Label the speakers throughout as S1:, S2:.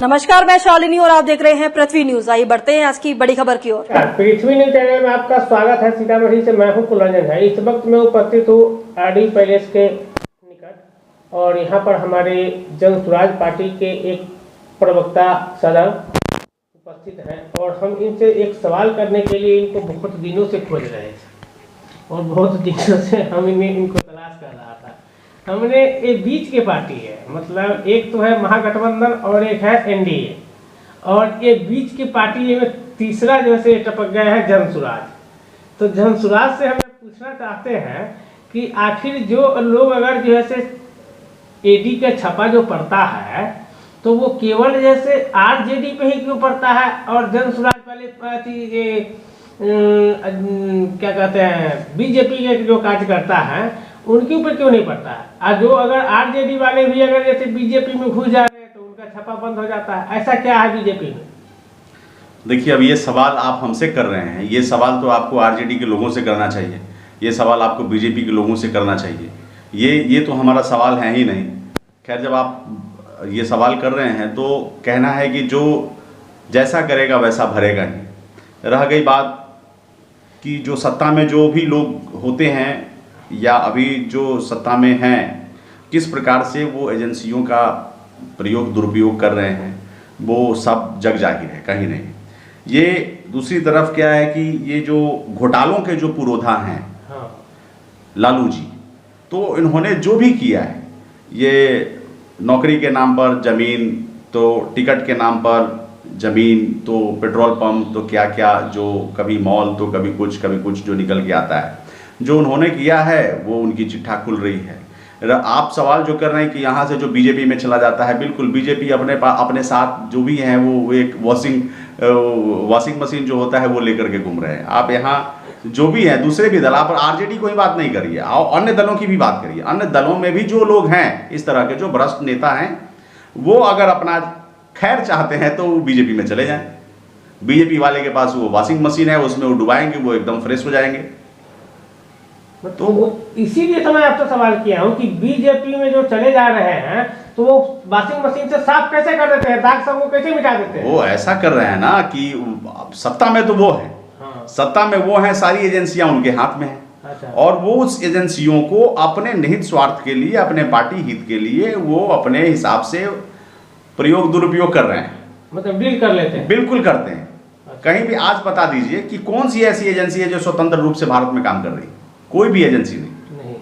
S1: नमस्कार, मैं शालिनी और आप देख रहे हैं पृथ्वी न्यूज। आइए बढ़ते हैं आज की बड़ी खबर की ओर।
S2: पृथ्वी न्यूज चैनल में आपका स्वागत है। सीतामढ़ी से मैं हूं कुलरंजन है। इस वक्त मैं उपस्थित हूं आरडी पैलेस के निकट और यहां पर हमारे जन स्वराज पार्टी के एक प्रवक्ता सदर उपस्थित हैं और हम इनसे एक सवाल करने के लिए इनको बहुत दिनों से खोज रहे थे और बहुत दिनों से हम इनको तलाश कर रहा था। हमने एक बीच के पार्टी है, मतलब एक तो है महागठबंधन और एक है एनडीए, और ये बीच की पार्टी में तीसरा जो है टपक गया है जन स्वराज। तो जन स्वराज से हम पूछना चाहते हैं कि आखिर जो लोग अगर जो है एडी का छपा जो पड़ता है तो वो केवल जैसे आरजेडी पे ही क्यों पड़ता है और जन स्वराज वाले पार्टी क्या कहते हैं बीजेपी के जो कार्य करता है उनके ऊपर क्यों नहीं पड़ता है? और जो अगर आरजेडी वाले भी अगर जैसे बीजेपी में घुस जा रहे हैं तो उनका छपा बंद हो जाता है। ऐसा क्या है बीजेपी में?
S3: देखिए, अब ये सवाल आप हमसे कर रहे हैं, ये सवाल तो आपको आरजेडी के लोगों से करना चाहिए, ये सवाल आपको बीजेपी के लोगों से करना चाहिए। ये तो हमारा सवाल है ही नहीं। खैर, जब आप ये सवाल कर रहे हैं तो कहना है कि जो जैसा करेगा वैसा भरेगा ही। रह गई बात कि जो सत्ता में जो भी लोग होते हैं या अभी जो सत्ता में हैं, किस प्रकार से वो एजेंसियों का प्रयोग दुरुपयोग कर रहे हैं, वो सब जग जाहिर है, कहीं नहीं। ये दूसरी तरफ क्या है कि ये जो घोटालों के जो पुरोधा हैं,
S2: हाँ।
S3: लालू जी, तो इन्होंने जो भी किया है, ये नौकरी के नाम पर ज़मीन, तो टिकट के नाम पर ज़मीन, तो पेट्रोल पंप, तो क्या क्या, जो कभी मॉल तो कभी कुछ जो निकल के आता है, जो उन्होंने किया है वो उनकी चिट्ठा खुल रही है। आप सवाल जो कर रहे हैं कि यहाँ से जो बीजेपी में चला जाता है, बिल्कुल बीजेपी अपने साथ जो भी हैं वो एक वॉशिंग मशीन जो होता है वो लेकर के घूम रहे हैं। आप यहाँ जो भी हैं दूसरे भी दल, आप आरजेडी को ही बात नहीं करिए, और अन्य दलों की भी बात करिए। अन्य दलों में भी जो लोग हैं इस तरह के जो भ्रष्ट नेता हैं, वो अगर अपना खैर चाहते हैं तो वो बीजेपी में चले जाएं। बीजेपी वाले के पास वो वॉशिंग मशीन है, उसमें वो डुबाएंगे, वो एकदम फ्रेश हो जाएंगे।
S2: तो इसीलिए तो मैं आपसे सवाल किया हूँ कि बीजेपी में जो चले जा रहे हैं तो वो वॉशिंग मशीन से साफ कैसे कर देते हैं, दाग सब वो कैसे मिटा देते हैं?
S3: वो ऐसा कर रहे हैं ना कि सत्ता में तो वो है,
S2: हाँ।
S3: सत्ता में वो है, सारी एजेंसियां उनके हाथ में है।
S2: अच्छा।
S3: और वो उस एजेंसियों को अपने निहित स्वार्थ के लिए, अपने पार्टी हित के लिए वो अपने हिसाब से प्रयोग दुरुपयोग कर रहे हैं,
S2: मतलब डील कर लेते हैं।
S3: बिल्कुल करते हैं।
S2: अच्छा।
S3: कहीं भी आज बता दीजिए कि कौन सी ऐसी एजेंसी है जो स्वतंत्र रूप से भारत में काम कर रही है? कोई भी एजेंसी नहीं,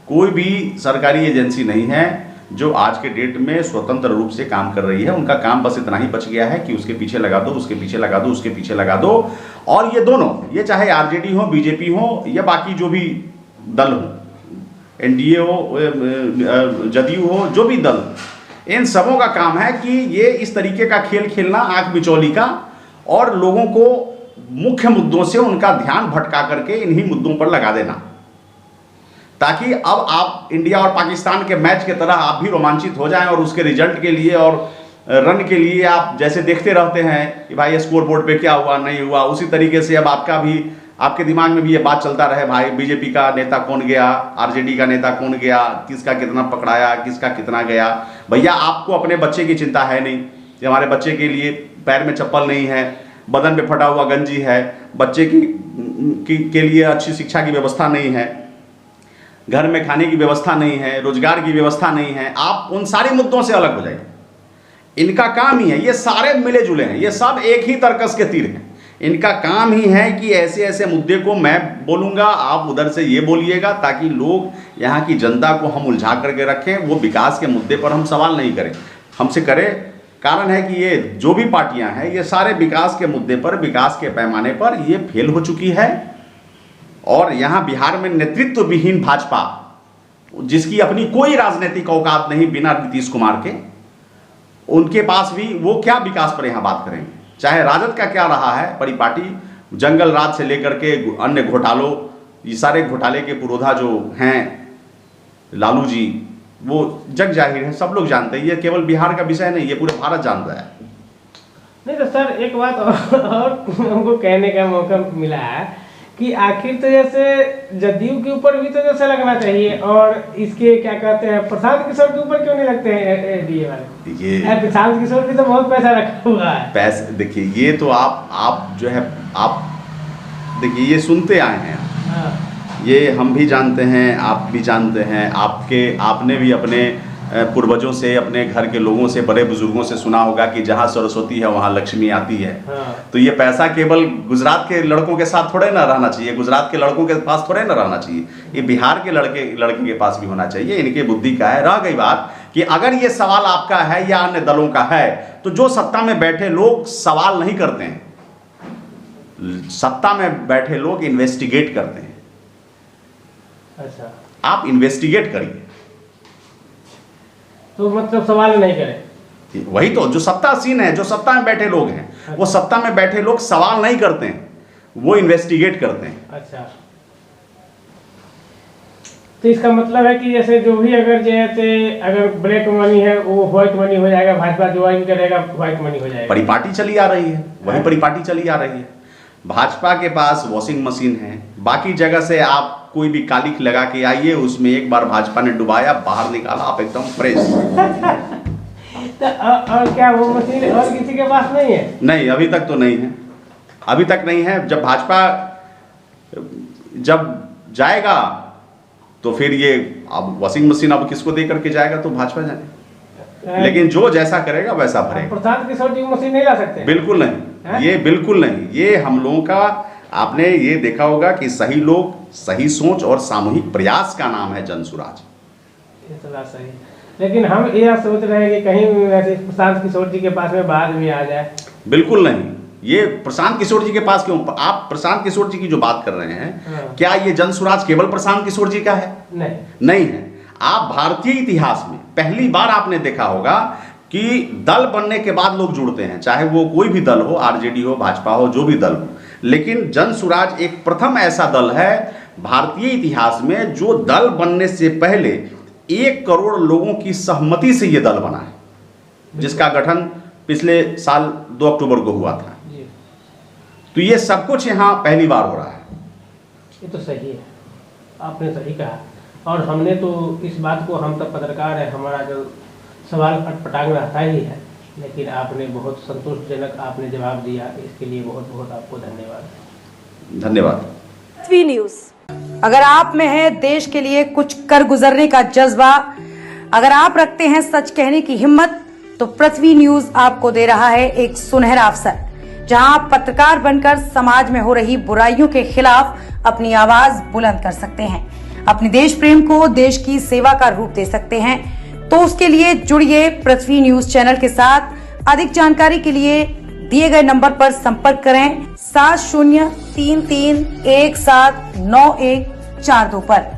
S3: कोई भी सरकारी एजेंसी नहीं है जो आज के डेट में स्वतंत्र रूप से काम कर रही है। उनका काम बस इतना ही बच गया है कि उसके पीछे लगा दो, उसके पीछे लगा दो, उसके पीछे लगा दो। और ये दोनों, ये चाहे आरजेडी हो, बीजेपी हो या बाकी जो भी दल हो, एनडीए हो, जदयू हो, जो भी दल, इन सबों का काम है कि ये इस तरीके का खेल खेलना, आंख बिचौली का, और लोगों को मुख्य मुद्दों से उनका ध्यान भटका करके इन्हीं मुद्दों पर लगा देना, ताकि अब आप इंडिया और पाकिस्तान के मैच के तरह आप भी रोमांचित हो जाएं और उसके रिजल्ट के लिए और रन के लिए आप जैसे देखते रहते हैं कि भाई स्कोर बोर्ड पे क्या हुआ नहीं हुआ, उसी तरीके से अब आपके दिमाग में भी ये बात चलता रहे, भाई बीजेपी का नेता कौन गया, आरजेडी का नेता कौन गया, किसका कितना पकड़ाया, किसका कितना गया। भैया, आपको अपने बच्चे की चिंता है नहीं कि हमारे बच्चे के लिए पैर में चप्पल नहीं है, बदन पे फटा हुआ गंजी है, बच्चे के लिए अच्छी शिक्षा की व्यवस्था नहीं है, घर में खाने की व्यवस्था नहीं है, रोजगार की व्यवस्था नहीं है। आप उन सारे मुद्दों से अलग हो जाइए। इनका काम ही है, ये सारे मिले जुले हैं, ये सब एक ही तर्कस के तीर हैं। इनका काम ही है कि ऐसे ऐसे मुद्दे को मैं बोलूँगा, आप उधर से ये बोलिएगा, ताकि लोग, यहाँ की जनता को हम उलझा करके रखें। वो विकास के मुद्दे पर हम सवाल नहीं करें, हमसे करें। कारण है कि ये जो भी पार्टियां हैं, ये सारे विकास के मुद्दे पर, विकास के पैमाने पर ये फेल हो चुकी है। और यहाँ बिहार में नेतृत्व विहीन भाजपा, जिसकी अपनी कोई राजनीतिक औकात नहीं बिना नीतीश कुमार के, उनके पास भी वो क्या विकास पर यहाँ बात करेंगे। चाहे राजद का क्या रहा है परिपाटी, जंगल राज से लेकर के अन्य घोटालों, ये सारे घोटाले के पुरोधा जो हैं लालू जी, वो जग जाहिर है, सब लोग जानते हैं। ये केवल बिहार का विषय नहीं, ये पूरे भारत जानता है।
S2: नहीं तो सर, एक बात और हमको कहने का मौका मिला है कि आखिर तो जैसे जदयू के ऊपर भी तो जैसे लगना चाहिए, और इसके क्या कहते हैं प्रशांत किशोर के ऊपर क्यों नहीं लगते हैं एनडीए वाले?
S3: ये
S2: प्रशांत किशोर भी तो बहुत पैसा रखा हुआ है।
S3: पैसे देखिए, ये तो आप जो है आप देखिए, ये सुनते आए हैं,
S2: हाँ।
S3: ये हम भी जानते हैं, आप भी जानते हैं, आपने भी अपने पूर्वजों से, अपने घर के लोगों से, बड़े बुजुर्गों से सुना होगा कि जहाँ सरस्वती है वहाँ लक्ष्मी आती है।
S2: हाँ।
S3: तो ये पैसा केवल गुजरात के लड़कों के साथ थोड़े ना रहना चाहिए, गुजरात के लड़कों के पास थोड़े ना रहना चाहिए, ये बिहार के लड़के के पास भी होना चाहिए। इनके बुद्धि का है। रह गई बात कि अगर ये सवाल आपका है या अन्य दलों का है, तो जो सत्ता में बैठे लोग सवाल नहीं करते हैं, सत्ता में बैठे लोग इन्वेस्टिगेट करते हैं।
S2: अच्छा,
S3: आप इन्वेस्टिगेट करिए,
S2: तो मतलब सवाल नहीं करें।
S3: वही तो जो सत्ता सीन है, जो सत्ता में बैठे लोग हैं, वो सत्ता में बैठे लोग सवाल नहीं करते हैं, वो इन्वेस्टिगेट करते हैं।
S2: अच्छा, तो इसका मतलब है कि जैसे जो भी अगर ब्लैक मनी है वो व्हाइट मनी हो जाएगा, भाजपा ज्वाइन करेगा व्हाइट मनी हो जाएगा।
S3: परिपाटी चली आ रही है, वही परिपाटी चली आ रही है। भाजपा के पास वॉशिंग मशीन है, बाकी जगह से आप कोई भी कालिख लगा के आइए, उसमें एक बार भाजपा ने डुबाया, बाहर निकाला, आप एकदम फ्रेश।
S2: तो और क्या वो मशीन और किसी के पास नहीं है?
S3: नहीं, अभी तक तो नहीं है, अभी तक नहीं है। जब भाजपा जब जाएगा तो फिर ये अब वॉशिंग मशीन अब किसको दे करके जाएगा तो भाजपा जाने, लेकिन जो जैसा करेगा वैसा भरेगा।
S2: प्रशांत किशोर जी मशीन नहीं ला सकते?
S3: बिल्कुल नहीं, ये बिल्कुल नहीं। ये हम लोगों का, आपने ये देखा होगा कि सही लोग, सही सोच और सामूहिक प्रयास का नाम है जनसुराज।
S2: ये तो बात सही है, लेकिन हम यह सोच रहे हैं कि कहीं वैसे प्रशांत किशोर जी के पास में बाद में आ जाए।
S3: बिल्कुल नहीं, ये प्रशांत किशोर जी के पास क्यों? आप प्रशांत किशोर जी की जो बात कर रहे हैं,
S2: हाँ।
S3: क्या ये जनसुराज केवल प्रशांत किशोर जी का है? नहीं है। आप भारतीय इतिहास में पहली बार आपने देखा होगा कि दल बनने के बाद लोग जुड़ते हैं, चाहे वो कोई भी दल हो, आरजेडी हो, भाजपा हो, जो भी दल हो, लेकिन जनसुराज एक प्रथम ऐसा दल है भारतीय इतिहास में जो दल बनने से पहले 1 करोड़ लोगों की सहमति से ये दल बना है, जिसका गठन पिछले साल 2 अक्टूबर को हुआ था। तो ये सब कुछ यहाँ पहली बार हो रहा है।
S2: ये तो सही है, आपने सही कहा। और हमने तो इस बात को, हम तो पत्रकार है, हमारा जो सवाल अटपटांग रहता ही है, लेकिन आपने बहुत संतोषजनक आपने जवाब दिया, इसके लिए बहुत बहुत आपको धन्यवाद।
S3: धन्यवाद।
S1: पृथ्वी न्यूज, अगर आप में है देश के लिए कुछ कर गुजरने का जज्बा, अगर आप रखते हैं सच कहने की हिम्मत, तो पृथ्वी न्यूज आपको दे रहा है एक सुनहरा अवसर, जहां आप पत्रकार बनकर समाज में हो रही बुराइयों के खिलाफ अपनी आवाज बुलंद कर सकते हैं, अपने देश प्रेम को देश की सेवा का रूप दे सकते हैं। तो उसके लिए जुड़िए पृथ्वी न्यूज चैनल के साथ। अधिक जानकारी के लिए दिए गए नंबर पर संपर्क करें 7033179142 पर।